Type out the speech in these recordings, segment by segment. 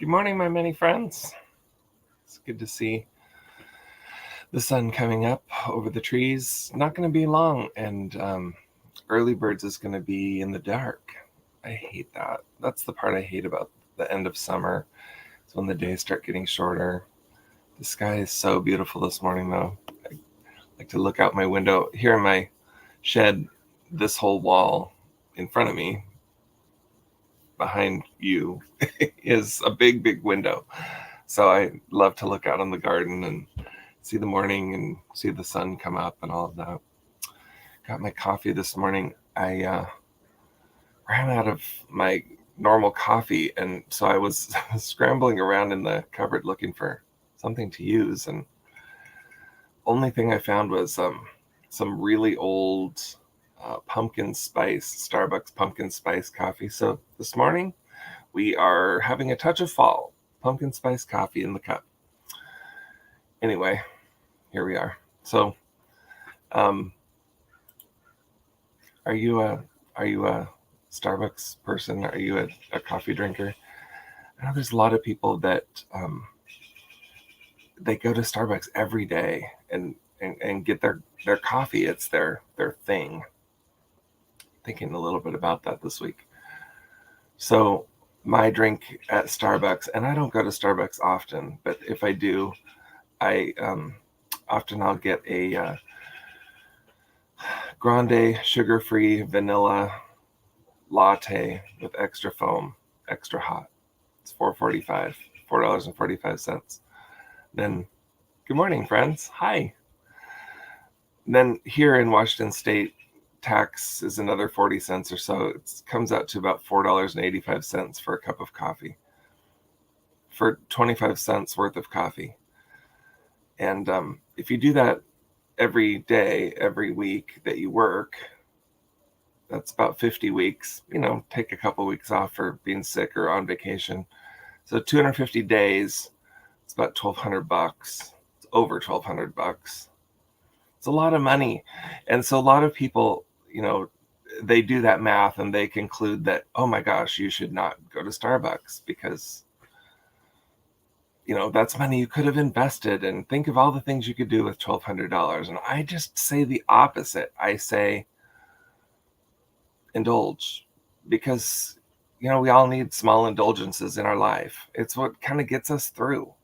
Good morning, my many friends. It's good to see the sun coming up over the trees. Not going to be long, and early birds is going to be in the dark. I hate that. That's the part I hate about the end of summer. It's when the days start getting shorter. The sky is so beautiful this morning, though. I like to look out my window here in my shed. This whole wall in front of me, behind you, is a big window. So I love to look out on the garden and see the morning and see the sun come up and all of that. Got my coffee this morning. I ran out of my normal coffee, and so I was scrambling around in the cupboard looking for something to use, and only thing I found was some really old pumpkin spice, Starbucks pumpkin spice coffee. So this morning we are having a touch of fall. Pumpkin spice coffee in the cup. Anyway, here we are. So, are you a Starbucks person? Are you a coffee drinker? I know there's a lot of people that they go to Starbucks every day and get their coffee. It's their thing. Thinking a little bit about that this week. So my drink at Starbucks, and I don't go to Starbucks often, but if I do, I often I'll get a grande sugar-free vanilla latte with extra foam, extra hot. It's $4.45. Then, good morning, friends. Hi. Then here in Washington State, tax is another 40 cents or so. It comes out to about $4.85 for a cup of coffee, for 25 cents worth of coffee. And if you do that every day, every week that you work, that's about 50 weeks. Take a couple weeks off for being sick or on vacation. So 250 days, it's about $1,200. It's over $1,200. It's a lot of money. And so a lot of people, they do that math and they conclude that, oh my gosh, you should not go to Starbucks because, that's money you could have invested, and think of all the things you could do with $1,200. And I just say the opposite. I say, indulge, because, we all need small indulgences in our life. It's what kind of gets us through.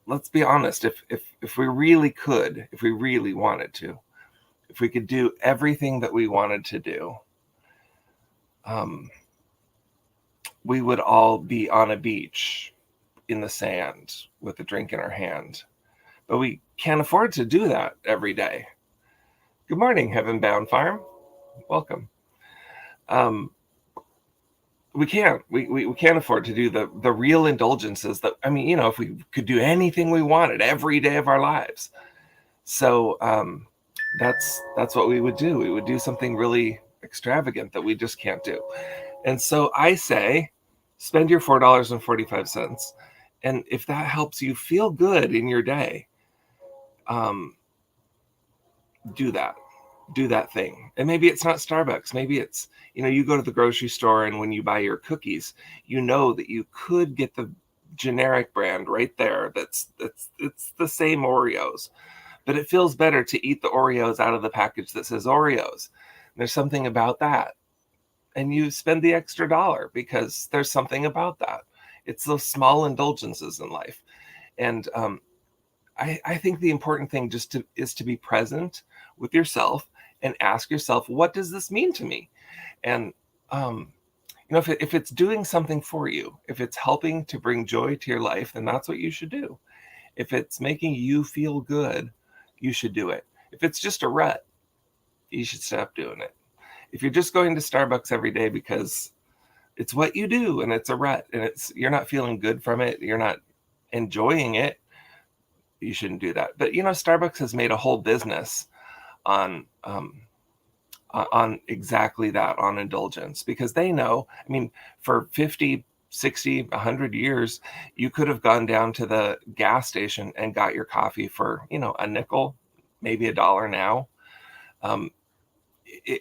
Let's be honest. If we really could, if we really wanted to, if we could do everything that we wanted to do, we would all be on a beach in the sand with a drink in our hand. But we can't afford to do that every day. Good morning, Heaven Bound Farm. Welcome. We can't. We can't afford to do the real indulgences that, if we could do anything we wanted every day of our lives. So that's what we would do. We would do something really extravagant that we just can't do. And so I say, spend your $4.45. And if that helps you feel good in your day, do that. Do that thing. And maybe it's not Starbucks. Maybe it's, you go to the grocery store, and when you buy your cookies, that you could get the generic brand right there. It's the same Oreos, but it feels better to eat the Oreos out of the package that says Oreos. There's something about that. And you spend the extra dollar because there's something about that. It's those small indulgences in life. And I think the important thing is to be present with yourself and ask yourself, what does this mean to me? And if it's doing something for you, if it's helping to bring joy to your life, then that's what you should do. If it's making you feel good, you should do it. If it's just a rut, you should stop doing it. If you're just going to Starbucks every day because it's what you do and it's a rut and you're not feeling good from it, you're not enjoying it, you shouldn't do that. But Starbucks has made a whole business on exactly that, on indulgence, because they know, for 50, 60, 100 years, you could have gone down to the gas station and got your coffee for, a nickel, maybe $1 now.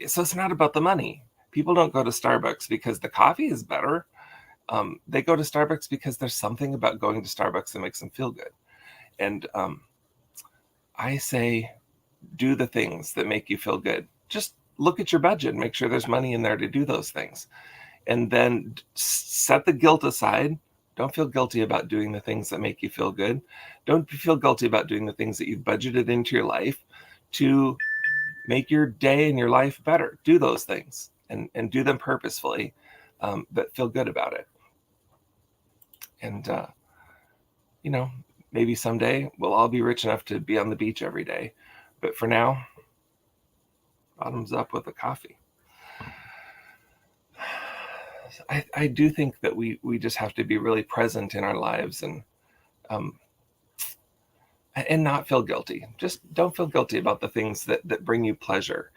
So it's not about the money. People don't go to Starbucks because the coffee is better. They go to Starbucks because there's something about going to Starbucks that makes them feel good. And I say, do the things that make you feel good. Just look at your budget and make sure there's money in there to do those things. And then set the guilt aside. Don't feel guilty about doing the things that make you feel good. Don't feel guilty about doing the things that you've budgeted into your life to make your day and your life better. Do those things and do them purposefully, but feel good about it. And, maybe someday we'll all be rich enough to be on the beach every day. But for now, bottoms up with a coffee. I do think that we just have to be really present in our lives and not feel guilty. Just don't feel guilty about the things that bring you pleasure,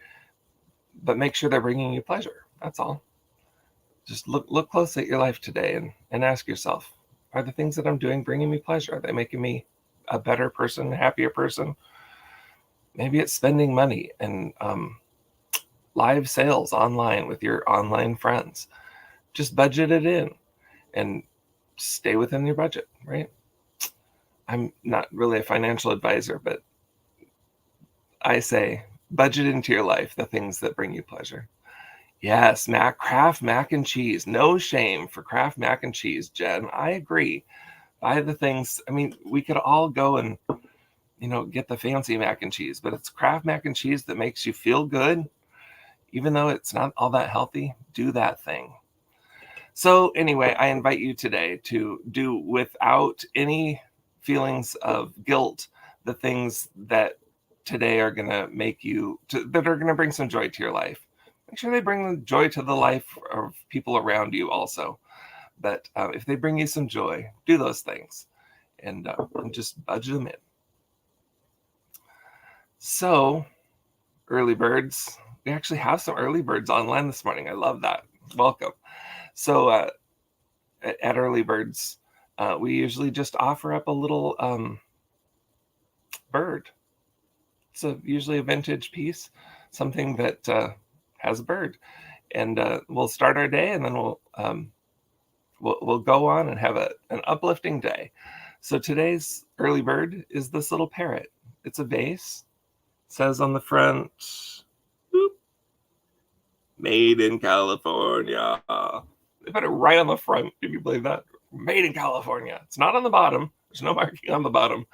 but make sure they're bringing you pleasure. That's all. Just look closely at your life today and ask yourself, are the things that I'm doing bringing me pleasure? Are they making me a better person, a happier person? Maybe it's spending money and live sales online with your online friends. Just budget it in and stay within your budget, right? I'm not really a financial advisor, but I say budget into your life the things that bring you pleasure. Yes, Kraft mac and cheese. No shame for Kraft mac and cheese, Jen. I agree. Buy the things. I mean, we could all go and, get the fancy mac and cheese, but it's Kraft mac and cheese that makes you feel good. Even though it's not all that healthy, do that thing. So anyway, I invite you today to do without any feelings of guilt the things that today are going to make you, that are going to bring some joy to your life. Make sure they bring joy to the life of people around you also. But if they bring you some joy, do those things and just budget them in. So, early birds, we actually have some early birds online this morning. I love that. Welcome. So at Early Birds, we usually just offer up a little bird. It's usually a vintage piece, something that has a bird. And we'll start our day, and then we'll go on and have an uplifting day. So today's early bird is this little parrot. It's a vase. It says on the front, boop, made in California. They put it right on the front. Can you believe that? Made in California. It's not on the bottom. There's no marking on the bottom,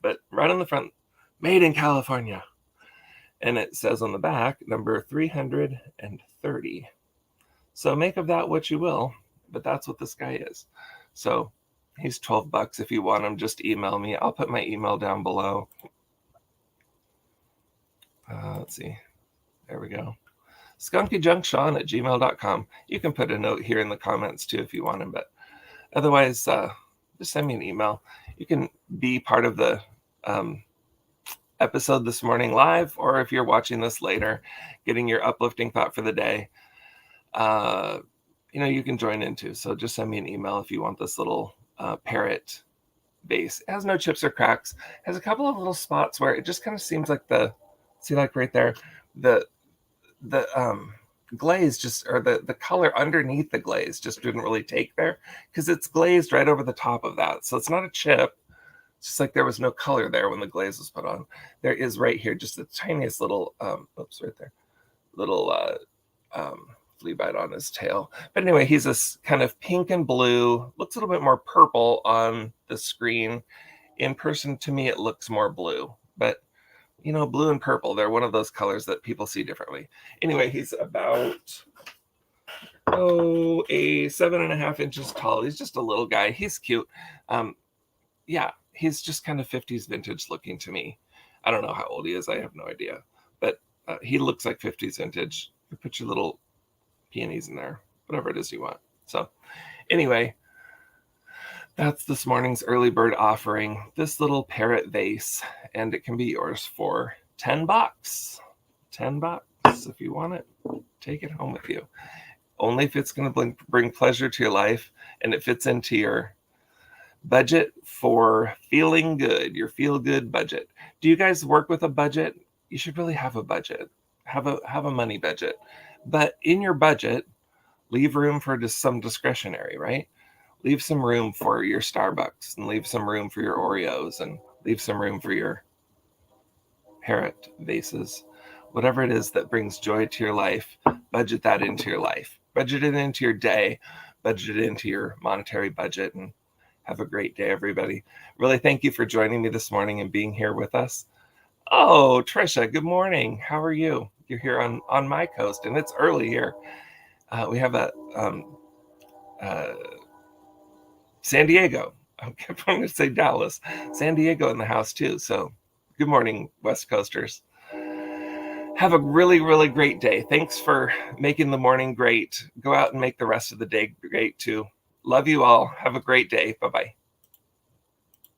but right on the front, made in California. And it says on the back, number 330. So make of that what you will, but that's what this guy is. So he's $12 if you want him. Just email me. I'll put my email down below. Let's see. There we go. skunkyjunksean@gmail.com. You can put a note here in the comments too if you want him, but otherwise, just send me an email. You can be part of the episode this morning live, or if you're watching this later, getting your uplifting thought for the day, you can join in too. So just send me an email if you want this little parrot vase. It has no chips or cracks. It has a couple of little spots where it just kind of seems like see, like right there, the glaze just, or the color underneath the glaze just didn't really take there, because it's glazed right over the top of that. So it's not a chip. It's just like there was no color there when the glaze was put on. There is right here just the tiniest little, right there, little flea bite on his tail. But anyway, he's this kind of pink and blue, looks a little bit more purple on the screen. In person, to me, it looks more blue, but blue and purple, they're one of those colors that people see differently. Anyway, he's about, 7.5 inches tall. He's just a little guy. He's cute. Yeah, he's just kind of 50s vintage looking to me. I don't know how old he is. I have no idea. But he looks like 50s vintage. You put your little peonies in there, whatever it is you want. So anyway, that's this morning's early bird offering, this little parrot vase, and it can be yours for $10. $10 if you want it. Take it home with you. Only if it's going to bring pleasure to your life and it fits into your budget for feeling good, your feel good budget. Do you guys work with a budget? You should really have a budget. Have a money budget. But in your budget, leave room for just some discretionary, right? leave some room for your Starbucks, and leave some room for your Oreos, and leave some room for your parrot vases. Whatever it is that brings joy to your life, budget that into your life. Budget it into your day, budget it into your monetary budget, and have a great day, everybody. Really thank you for joining me this morning and being here with us. Oh, Trisha, good morning. How are you? You're here on my coast, and it's early here. We have a San Diego. I'm going to say Dallas. San Diego in the house too. So good morning, West Coasters. Have a really, really great day. Thanks for making the morning great. Go out and make the rest of the day great too. Love you all. Have a great day. Bye-bye.